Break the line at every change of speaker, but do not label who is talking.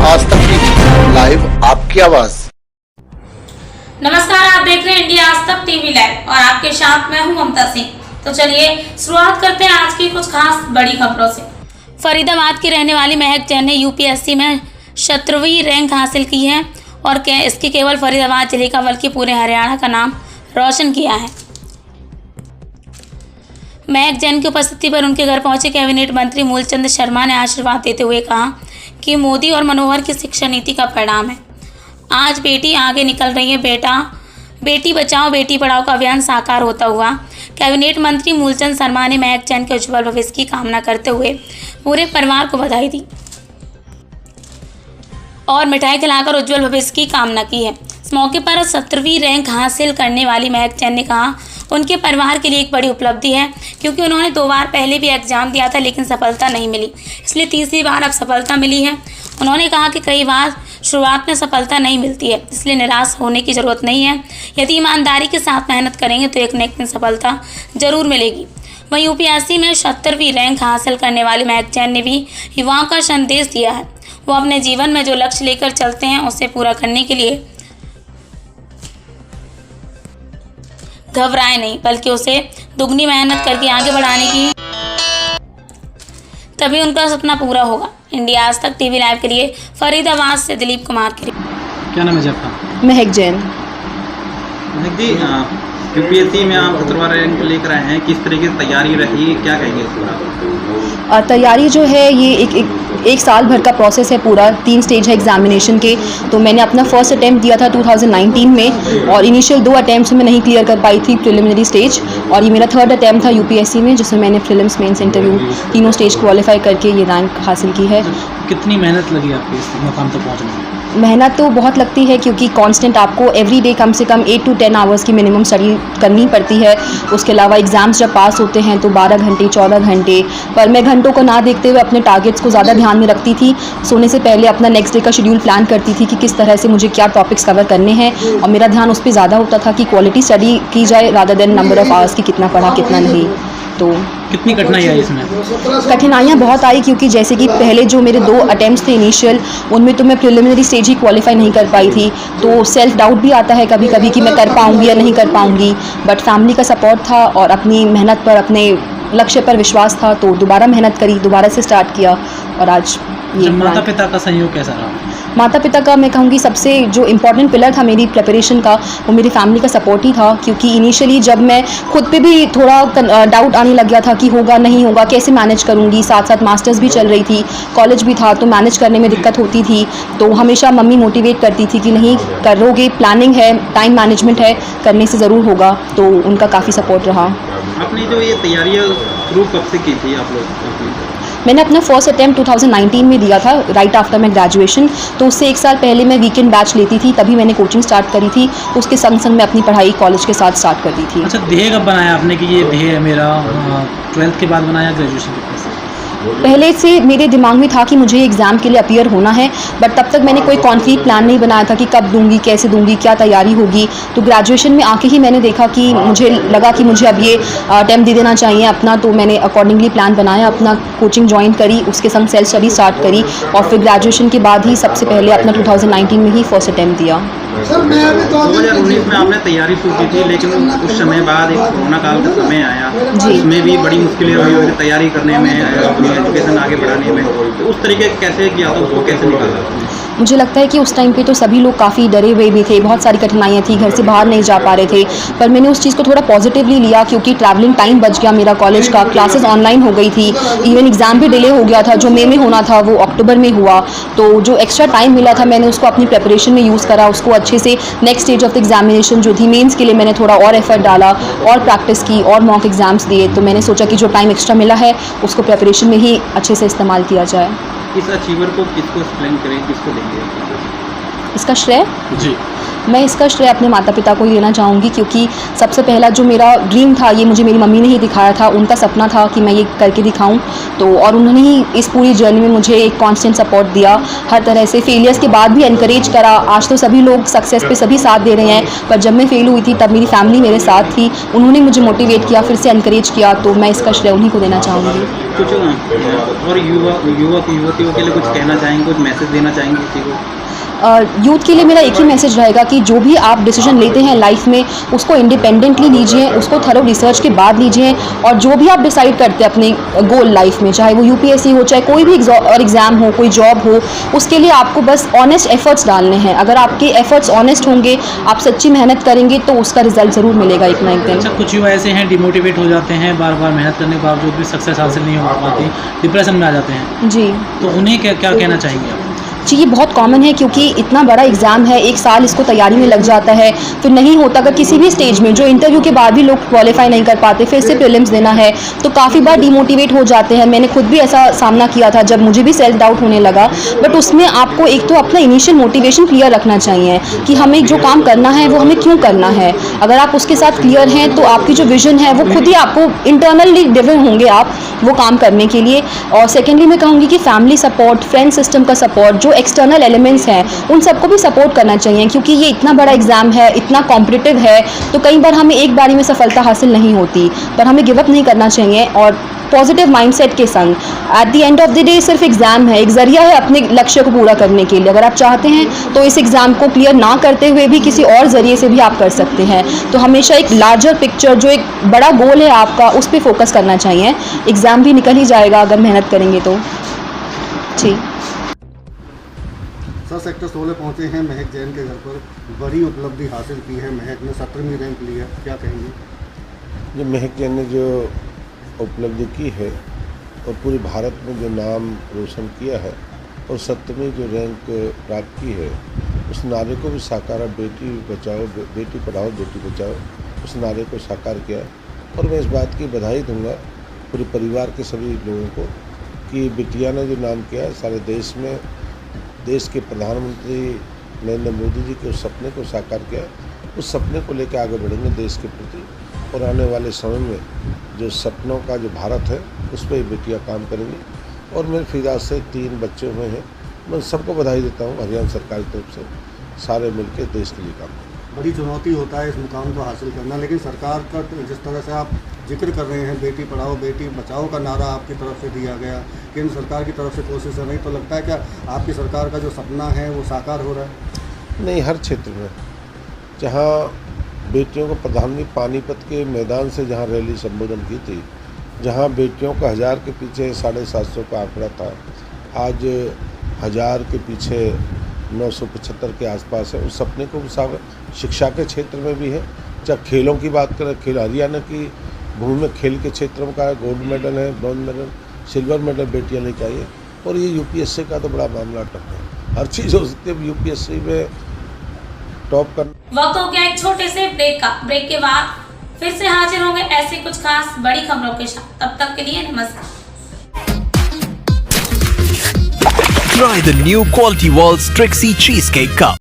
आज तक TV live आपकी आवाज।
नमस्कार, आप देख रहे हैं इंडिया आज तक टीवी लाइव और आपके साथ मैं हूं ममता सिंह। तो चलिए शुरुआत करते हैं आज की कुछ खास बड़ी खबरों से। फरीदाबाद की रहने वाली महक जैन ने यूपीएससी में 17वीं रैंक हासिल की है और इसकी केवल फरीदाबाद जिले का बल्कि पूरे हरियाणा का नाम रोशन किया है। महक जैन की उपस्थिति पर उनके घर पहुंचे कैबिनेट मंत्री मूलचंद शर्मा ने आशीर्वाद देते हुए कहा कि मोदी और मनोहर की शिक्षा नीति का परिणाम है। आज बेटी आगे निकल रही है, बेटी बचाओ बेटी पढ़ाओ का अभियान साकार होता हुआ। कैबिनेट मंत्री मूलचंद शर्मा ने महक जैन के उज्जवल भविष्य की कामना करते हुए पूरे परिवार को बधाई दी और मिठाई खिलाकर उज्जवल भविष्य की कामना की है। इस मौके पर 17वीं रैंक हासिल करने वाली महक जैन ने कहा उनके परिवार के लिए एक बड़ी उपलब्धि है क्योंकि उन्होंने 2 बार पहले भी एग्जाम दिया था लेकिन सफलता नहीं मिली, इसलिए तीसरी बार अब सफलता मिली है। उन्होंने कहा कि कई बार शुरुआत में सफलता नहीं मिलती है, इसलिए निराश होने की ज़रूरत नहीं है। यदि ईमानदारी के साथ मेहनत करेंगे तो एक न एक दिन सफलता जरूर मिलेगी। वहीं यूपीएससी में 17वीं रैंक हासिल करने वाली महक जैन ने भी युवाओं का संदेश दिया है। वो अपने जीवन में जो लक्ष्य लेकर चलते हैं उसे पूरा करने के लिए घबराए नहीं, बल्कि उसे दुगनी मेहनत करके आगे बढ़ाने की, तभी उनका सपना पूरा होगा। इंडिया आज तक टीवी लाइव के लिए फरीदाबाद से दिलीप कुमार की रिपोर्ट।
क्या नाम है आपका?
महक जैन।
महक जी, यूपीएससी में आप 17वां रैंक लेकर आए हैं, किस तरीके से तैयारी रही, क्या कहेंगे इस पर?
तैयारी जो है ये एक साल भर का प्रोसेस है पूरा। 3 स्टेज है एग्जामिनेशन के। तो मैंने अपना फर्स्ट अटैम्प्ट दिया था 2019 में और इनिशियल 2 अटैम्प्ट्स में नहीं क्लियर कर पाई थी प्रिलिमिनरी स्टेज, और ये मेरा 3rd अटैम्प्ट था यूपीएससी में जिसमें मैंने प्रीलिम्स मेंस इंटरव्यू तीनों स्टेज क्वालिफाई करके ये रैंक हासिल की है।
कितनी मेहनत लगी आपकी इस मुकाम तक पहुँचने में?
मेहनत तो बहुत लगती है क्योंकि कांस्टेंट आपको एवरी डे कम से कम 8 to 10 आवर्स की मिनिमम स्टडी करनी पड़ती है। उसके अलावा एग्ज़ाम्स जब पास होते हैं तो 12 घंटे 14 घंटे, पर मैं घंटों को ना देखते हुए अपने टारगेट्स को ज़्यादा ध्यान में रखती थी। सोने से पहले अपना नेक्स्ट डे का शेड्यूल प्लान करती थी कि किस तरह से मुझे क्या टॉपिक्स कवर करने हैं, और मेरा ध्यान उस पर ज़्यादा होता था कि क्वालिटी स्टडी की जाए rather than number of hours की कितना पढ़ा कितना नहीं। तो
कितनी कठिनाई आई इसमें?
कठिनाइयाँ बहुत आई क्योंकि जैसे कि पहले जो मेरे 2 अटैम्प्ट्स थे इनिशियल, उनमें तो मैं प्रिलिमिनरी स्टेज ही क्वालिफाई नहीं कर पाई थी। तो सेल्फ डाउट भी आता है कभी कभी कि मैं कर पाऊँगी या नहीं कर पाऊँगी, बट फैमिली का सपोर्ट था और अपनी मेहनत पर, अपने लक्ष्य पर विश्वास था, तो दोबारा मेहनत करी, दोबारा से स्टार्ट किया और आज ये।
माता पिता का सहयोग कैसा रहा?
माता पिता का मैं कहूँगी सबसे जो इम्पोर्टेंट पिलर था मेरी प्रिपरेशन का, वो मेरी फैमिली का सपोर्ट ही था। क्योंकि इनिशियली जब मैं खुद पे भी थोड़ा डाउट आने लग गया था कि होगा नहीं होगा, कैसे मैनेज करूँगी, साथ साथ मास्टर्स भी चल रही थी, कॉलेज भी था, तो मैनेज करने में दिक्कत होती थी। तो हमेशा मम्मी मोटिवेट करती थी कि नहीं करोगे, प्लानिंग है, टाइम मैनेजमेंट है, करने से ज़रूर होगा। तो उनका काफ़ी सपोर्ट रहा।
आपने जो ये तैयारियाँ शुरू कब से की थी आप लोग?
मैंने अपना फर्स्ट अटैम्प्ट 2019 में दिया था राइट आफ्टर माई ग्रेजुएशन। तो उससे 1 साल पहले मैं वीकेंड बैच लेती थी, तभी मैंने कोचिंग स्टार्ट करी थी। उसके संग संग मैं अपनी पढ़ाई कॉलेज के साथ स्टार्ट कर दी थी।
अच्छा, ध्येय कब बनाया आपने कि ये ध्येय है मेरा? 12th के बाद बनाया, ग्रेजुएशन के बाद?
पहले से मेरे दिमाग में था कि मुझे एग्ज़ाम के लिए अपीयर होना है, बट तब तक मैंने कोई कॉन्क्रीट प्लान नहीं बनाया था कि कब दूंगी, कैसे दूंगी, क्या तैयारी होगी। तो ग्रेजुएशन में आके ही मैंने देखा कि मुझे लगा कि मुझे अब ये अटैम्प्ट दे देना चाहिए अपना। तो मैंने अकॉर्डिंगली प्लान बनाया, अपना कोचिंग ज्वाइन करी, उसके संग सेल्फ स्टडी स्टार्ट करी और फिर ग्रेजुएशन के बाद ही सबसे पहले अपना 2019 में ही फर्स्ट अटैम्प्ट दिया।
2019 में आपने तैयारी शुरू की थी, लेकिन कुछ समय बाद एक कोरोना काल का समय आया, उसमें भी बड़ी मुश्किलें हुई होगी तैयारी करने में, अपनी एजुकेशन आगे बढ़ाने में। तो उस तरीके कैसे किया था, उसको कैसे निकाला?
मुझे लगता है कि उस टाइम पे तो सभी लोग काफ़ी डरे हुए भी थे, बहुत सारी कठिनाइयाँ थी, घर से बाहर नहीं जा पा रहे थे, पर मैंने उस चीज़ को थोड़ा पॉजिटिवली लिया क्योंकि ट्रैवलिंग टाइम बच गया मेरा कॉलेज का, क्लासेस ऑनलाइन हो गई थी, इवन एग्ज़ाम भी डिले हो गया था, जो मई में होना था वो अक्टूबर में हुआ। तो जो एक्स्ट्रा टाइम मिला था मैंने उसको अपनी प्रिपरेशन में यूज़ करा, उसको अच्छे से next stage of the examination जो थी मेंस के लिए मैंने थोड़ा और एफर्ट डाला और प्रैक्टिस की और मॉक एग्ज़ाम्स दिए। तो मैंने सोचा कि जो टाइम एक्स्ट्रा मिला है उसको प्रिपरेशन में ही अच्छे से इस्तेमाल किया जाए।
इस अचीवर को किसको एक्सप्लेन करें, किसको देंगे
इसका श्रेय?
जी,
मैं इसका श्रेय अपने माता पिता को ही देना चाहूँगी, क्योंकि सबसे पहला जो मेरा ड्रीम था ये मुझे मेरी मम्मी ने ही दिखाया था। उनका सपना था कि मैं ये करके दिखाऊं, तो और उन्होंने ही इस पूरी जर्नी में मुझे एक कांस्टेंट सपोर्ट दिया, हर तरह से फेलियर्स के बाद भी एनकरेज करा। आज तो सभी लोग सक्सेस पे सभी साथ दे रहे हैं, पर जब मैं फेल हुई थी तब मेरी फैमिली मेरे साथ थी, उन्होंने मुझे मोटिवेट किया, फिर से एनकरेज किया, तो मैं इसका श्रेय उन्हीं को देना चाहूँगी।
कुछ और युवक युवतियों के लिए कुछ कहना चाहेंगे, कुछ मैसेज देना चाहेंगे किसी को?
यूथ के लिए मेरा एक ही मैसेज रहेगा कि जो भी आप डिसीजन लेते हैं लाइफ में उसको इंडिपेंडेंटली लीजिए, उसको थरो रिसर्च के बाद लीजिए, और जो भी आप डिसाइड करते हैं अपने गोल लाइफ में, चाहे वो यूपीएससी हो, चाहे कोई भी एग्ज़ाम हो, कोई जॉब हो, उसके लिए आपको बस ऑनेस्ट एफर्ट्स डालने हैं। अगर आपके एफर्ट्स ऑनेस्ट होंगे, आप सच्ची मेहनत करेंगे, तो उसका रिजल्ट ज़रूर मिलेगा एक ना एक दिन।
अच्छा, कुछ युवा ऐसे हैं डिमोटिवेट हो जाते हैं, बार बार मेहनत करने के बावजूद भी सक्सेस हासिल नहीं हो पाती, डिप्रेशन में आ जाते हैं,
जी,
तो उन्हें क्या कहना चाहेंगे आप?
जी, ये बहुत कॉमन है, क्योंकि इतना बड़ा एग्ज़ाम है, एक साल इसको तैयारी में लग जाता है, फिर नहीं होता। अगर किसी भी स्टेज में जो इंटरव्यू के बाद भी लोग क्वालिफाई नहीं कर पाते, फिर से प्रीलिम्स देना है, तो काफ़ी बार डिमोटिवेट हो जाते हैं। मैंने खुद भी ऐसा सामना किया था जब मुझे भी सेल्फ डाउट होने लगा। बट उसमें आपको एक तो अपना इनिशियल मोटिवेशन क्लियर रखना चाहिए कि हमें जो काम करना है वो हमें क्यों करना है। अगर आप उसके साथ क्लियर हैं तो आपकी जो विजन है वो खुद ही आपको इंटरनली ड्रिवन होंगे आप वो काम करने के लिए। और सेकेंडली मैं कहूँगी कि फैमिली सपोर्ट, फ्रेंड सिस्टम का सपोर्ट, जो एक्सटर्नल एलिमेंट्स हैं उन सबको भी सपोर्ट करना चाहिए, क्योंकि ये इतना बड़ा एग्ज़ाम है, इतना कॉम्पिटिटिव है, तो कई बार हमें एक बारी में सफलता हासिल नहीं होती, पर हमें गिव अप नहीं करना चाहिए और पॉजिटिव माइंडसेट के संग। At the end of the day सिर्फ एग्ज़ाम है, एक ज़रिया है अपने लक्ष्य को पूरा करने के लिए। अगर आप चाहते हैं तो इस एग्ज़ाम को क्लियर ना करते हुए भी किसी और ज़रिए से भी आप कर सकते हैं। तो हमेशा एक लार्जर पिक्चर, जो एक बड़ा गोल है आपका, उस पर फोकस करना चाहिए। एग्ज़ाम भी निकल ही जाएगा अगर मेहनत करेंगे तो। जी
सर, सेक्टर 16 पहुंचे हैं महक जैन के घर पर, बड़ी उपलब्धि हासिल की है, महक ने 17वीं रैंक ली है, क्या कहेंगे?
जो महक जैन ने जो उपलब्धि की है और पूरे भारत में जो नाम रोशन किया है और 17वीं जो रैंक प्राप्त की है, उस नारे को भी साकार, बेटी बचाओ, बेटी पढ़ाओ, बेटी बचाओ, उस नारे को साकार किया। और मैं इस बात की बधाई दूंगा पूरे परिवार के सभी लोगों को कि बिटिया ने जो नाम किया है सारे देश में, देश के प्रधानमंत्री नरेंद्र मोदी जी के उस सपने को साकार किया। उस सपने को लेकर आगे बढ़ेंगे देश के प्रति, और आने वाले समय में जो सपनों का जो भारत है उस पर बेटियां काम करेंगी। और मेरे फिदा से 3 बच्चे हुए हैं, मैं सबको बधाई देता हूँ हरियाणा सरकार की तरफ से, सारे मिलकर देश के लिए काम करें।
बड़ी चुनौती होता है इस मुकाम को हासिल करना, लेकिन सरकार का जिस तरह से आप जिक्र कर रहे हैं, बेटी पढ़ाओ बेटी बचाओ का नारा आपकी तरफ से दिया गया, केंद्र सरकार की तरफ से कोशिश है, नहीं तो लगता है क्या आपकी सरकार का जो सपना है वो साकार हो रहा है?
नहीं, हर क्षेत्र में जहाँ बेटियों को प्रधानमंत्री पानीपत के मैदान से जहाँ रैली संबोधन की थी, जहाँ बेटियों का 1000 के पीछे 750 का आंकड़ा था, आज 1000 के पीछे 975 के आसपास है। उस सपने को शिक्षा के क्षेत्र में भी है, चाहे खेलों की बात करें, खेल हरियाणा की भूमि में खेल के क्षेत्रों का गोल्ड मेडल है, ब्रॉन्ज मेडल, सिल्वर मेडल बेटियां लेकर आई है। और ये यूपीएससी का तो बड़ा मामला टप है, हर चीज़ हो सकती है यूपीएससी में टॉप करना।
वक्त हो गया एक छोटे से ब्रेक का। ब्रेक के बाद फिर से हाजिर होंगे ऐसे कुछ खास बड़ी खबरों के साथ। तब तक के लिए नमस्कार।
Try the new Quality Walls Trixie Cheesecake Cup.